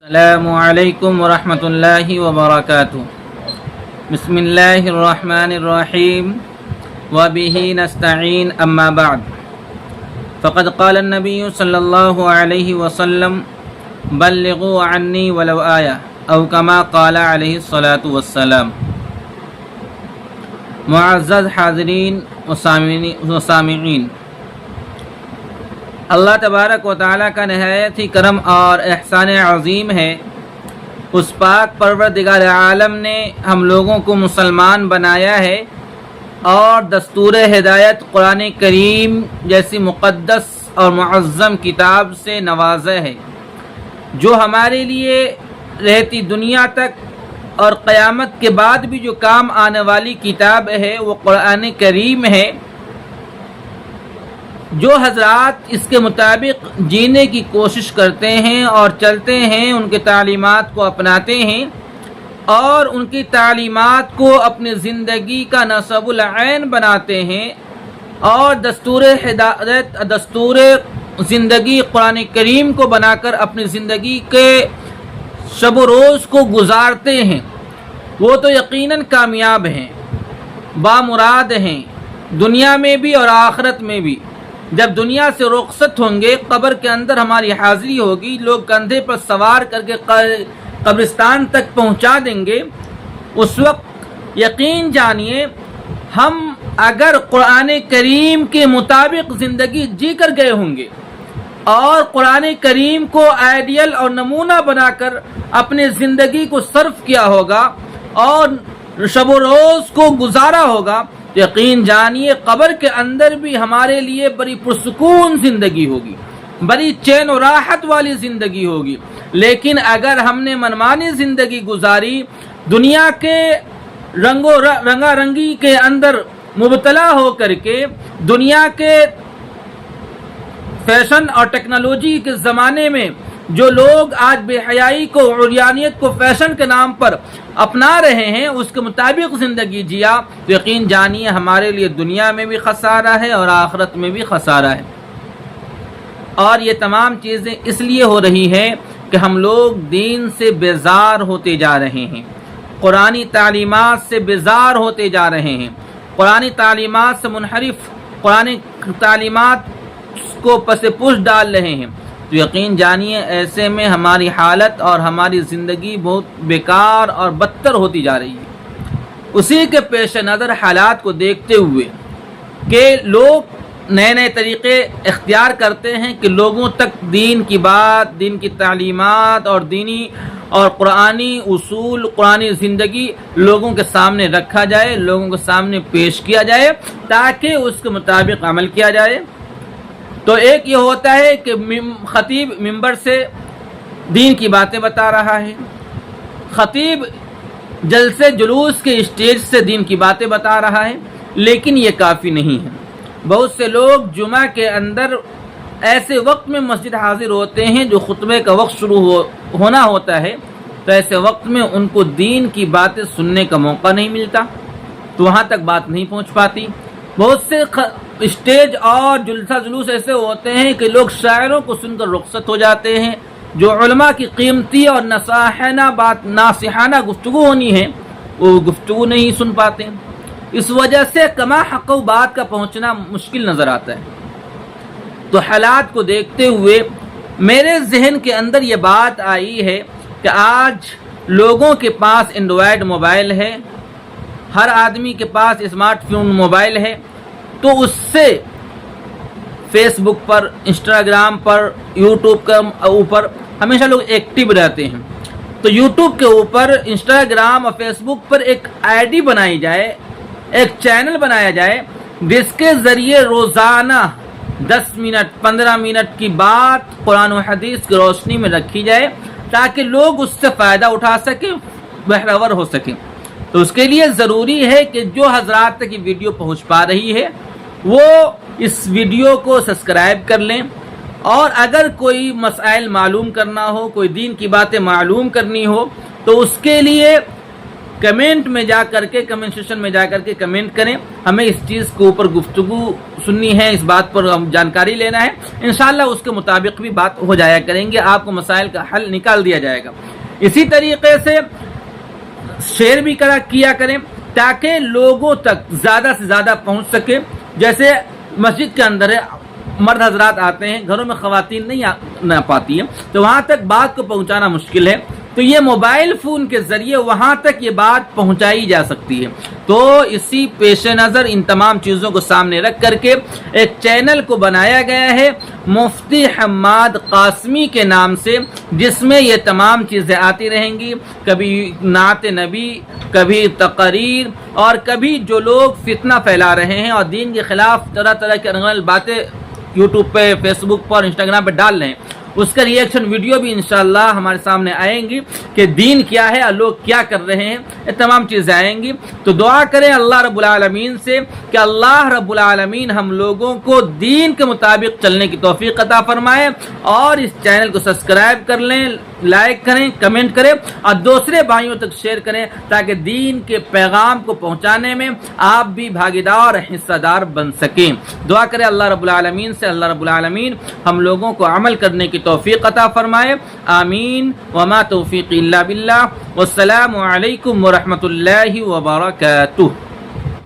السلام علیکم ورحمۃ اللہ وبرکاتہ۔ بسم اللہ الرحمن الرحیم وبہ نستعین اما بعد فقد قال النبی صلی اللہ علیہ وسلم بلغوا عنی ولو آیہ او کما قال علیہ الصلاۃ والسلام۔ معزز حاضرین و سامعین، اللہ تبارک و تعالیٰ کا نہایت ہی کرم اور احسان عظیم ہے۔ اس پاک پروردگار عالم نے ہم لوگوں کو مسلمان بنایا ہے اور دستور ہدایت قرآن کریم جیسی مقدس اور معظم کتاب سے نوازا ہے، جو ہمارے لیے رہتی دنیا تک اور قیامت کے بعد بھی جو کام آنے والی کتاب ہے وہ قرآن کریم ہے۔ جو حضرات اس کے مطابق جینے کی کوشش کرتے ہیں اور چلتے ہیں، ان کے تعلیمات کو اپناتے ہیں اور ان کی تعلیمات کو اپنی زندگی کا نصب العین بناتے ہیں اور دستور ہدایت دستور زندگی قرآن کریم کو بنا کر اپنی زندگی کے شب و روز کو گزارتے ہیں، وہ تو یقیناً کامیاب ہیں، بامراد ہیں، دنیا میں بھی اور آخرت میں بھی۔ جب دنیا سے رخصت ہوں گے، قبر کے اندر ہماری حاضری ہوگی، لوگ کندھے پر سوار کر کے قبرستان تک پہنچا دیں گے، اس وقت یقین جانیے ہم اگر قرآن کریم کے مطابق زندگی جی کر گئے ہوں گے اور قرآن کریم کو آئیڈیل اور نمونہ بنا کر اپنے زندگی کو صرف کیا ہوگا اور شب و روز کو گزارا ہوگا، یقین جانیے قبر کے اندر بھی ہمارے لیے بڑی پرسکون زندگی ہوگی، بڑی چین و راحت والی زندگی ہوگی۔ لیکن اگر ہم نے منمانی زندگی گزاری، دنیا کے رنگا رنگی کے اندر مبتلا ہو کر کے، دنیا کے فیشن اور ٹیکنالوجی کے زمانے میں جو لوگ آج بے حیائی کو، عریانیت کو فیشن کے نام پر اپنا رہے ہیں، اس کے مطابق زندگی جیا تو یقین جانیے ہمارے لیے دنیا میں بھی خسارہ ہے اور آخرت میں بھی خسارہ ہے۔ اور یہ تمام چیزیں اس لیے ہو رہی ہیں کہ ہم لوگ دین سے بیزار ہوتے جا رہے ہیں، قرآنی تعلیمات سے بیزار ہوتے جا رہے ہیں، قرآنی تعلیمات سے منحرف، قرآنی تعلیمات کو پس پش ڈال رہے ہیں، تو یقین جانیے ایسے میں ہماری حالت اور ہماری زندگی بہت بیکار اور بدتر ہوتی جا رہی ہے۔ اسی کے پیش نظر حالات کو دیکھتے ہوئے کہ لوگ نئے نئے طریقے اختیار کرتے ہیں کہ لوگوں تک دین کی بات، دین کی تعلیمات اور دینی اور قرآنی اصول، قرآنی زندگی لوگوں کے سامنے رکھا جائے، لوگوں کے سامنے پیش کیا جائے تاکہ اس کے مطابق عمل کیا جائے۔ تو ایک یہ ہوتا ہے کہ خطیب منبر سے دین کی باتیں بتا رہا ہے، خطیب جلسے جلوس کے اسٹیج سے دین کی باتیں بتا رہا ہے، لیکن یہ کافی نہیں ہے۔ بہت سے لوگ جمعہ کے اندر ایسے وقت میں مسجد حاضر ہوتے ہیں جو خطبے کا وقت شروع ہونا ہوتا ہے، تو ایسے وقت میں ان کو دین کی باتیں سننے کا موقع نہیں ملتا، تو وہاں تک بات نہیں پہنچ پاتی۔ بہت سے اسٹیج اور جلسہ جلوس ایسے ہوتے ہیں کہ لوگ شاعروں کو سن کر رخصت ہو جاتے ہیں، جو علماء کی قیمتی اور ناصحانہ گفتگو ہونی ہے وہ گفتگو نہیں سن پاتے۔ اس وجہ سے کما حق و بات کا پہنچنا مشکل نظر آتا ہے۔ تو حالات کو دیکھتے ہوئے میرے ذہن کے اندر یہ بات آئی ہے کہ آج لوگوں کے پاس اینڈرائڈ موبائل ہے، ہر آدمی کے پاس اسمارٹ فون موبائل ہے، تو اس سے فیس بک پر، انسٹاگرام پر، یوٹیوب کے اوپر ہمیشہ لوگ ایکٹیو رہتے ہیں۔ تو یوٹیوب کے اوپر، انسٹاگرام اور فیس بک پر ایک آئی ڈی بنائی جائے، ایک چینل بنایا جائے جس کے ذریعے روزانہ 10 منٹ 15 منٹ کی بات قرآن و حدیث کی روشنی میں رکھی جائے تاکہ لوگ اس سے فائدہ اٹھا سکیں، بہرور ہو سکیں۔ تو اس کے لیے ضروری ہے کہ جو حضرات تک یہ ویڈیو پہنچ پا رہی ہے وہ اس ویڈیو کو سبسکرائب کر لیں، اور اگر کوئی مسائل معلوم کرنا ہو، کوئی دین کی باتیں معلوم کرنی ہو، تو اس کے لیے کمنٹ میں جا کر کے کمنٹ سیکشن میں جا کر کے کمنٹ کریں. ہمیں اس چیز کے اوپر گفتگو سننی ہے, اس بات پر ہم جانکاری لینا ہے. انشاءاللہ اس کے مطابق بھی بات ہو جایا کریں گے, آپ کو مسائل کا حل نکال دیا جائے گا. اسی طریقے سے شیئر بھی کیا کریں تاکہ لوگوں تک زیادہ سے زیادہ پہنچ سکے. جیسے مسجد کے اندر ہے, مرد حضرات آتے ہیں, گھروں میں خواتین نہیں آ پاتی ہیں, تو وہاں تک بات کو پہنچانا مشکل ہے, تو یہ موبائل فون کے ذریعے وہاں تک یہ بات پہنچائی جا سکتی ہے. تو اسی پیش نظر ان تمام چیزوں کو سامنے رکھ کر کے ایک چینل کو بنایا گیا ہے مفتی حماد قاسمی کے نام سے, جس میں یہ تمام چیزیں آتی رہیں گی. کبھی نعت نبی, کبھی تقریر, اور کبھی جو لوگ فتنہ پھیلا رہے ہیں اور دین کے خلاف طرح طرح کی انگل باتیں یوٹیوب پہ, فیس بک پر, انسٹاگرام پہ ڈال رہے ہیں, اس کا ریئیکشن ویڈیو بھی انشاءاللہ ہمارے سامنے آئیں گی کہ دین کیا ہے اور لوگ کیا کر رہے ہیں, یہ تمام چیزیں آئیں گی. تو دعا کریں اللہ رب العالمین سے کہ اللہ رب العالمین ہم لوگوں کو دین کے مطابق چلنے کی توفیق عطا فرمائے, اور اس چینل کو سبسکرائب کر لیں, لائک کریں, کمنٹ کریں, اور دوسرے بھائیوں تک شیئر کریں تاکہ دین کے پیغام کو پہنچانے میں آپ بھی بھاگیدار اور حصہ دار بن سکیں. دعا کریں اللہ رب العالمین سے اللہ رب العالمین ہم لوگوں کو عمل کرنے کی توفیق عطا فرمائے. آمین. وما توفیق الا باللہ. والسلام علیکم ورحمۃ اللہ وبرکاتہ.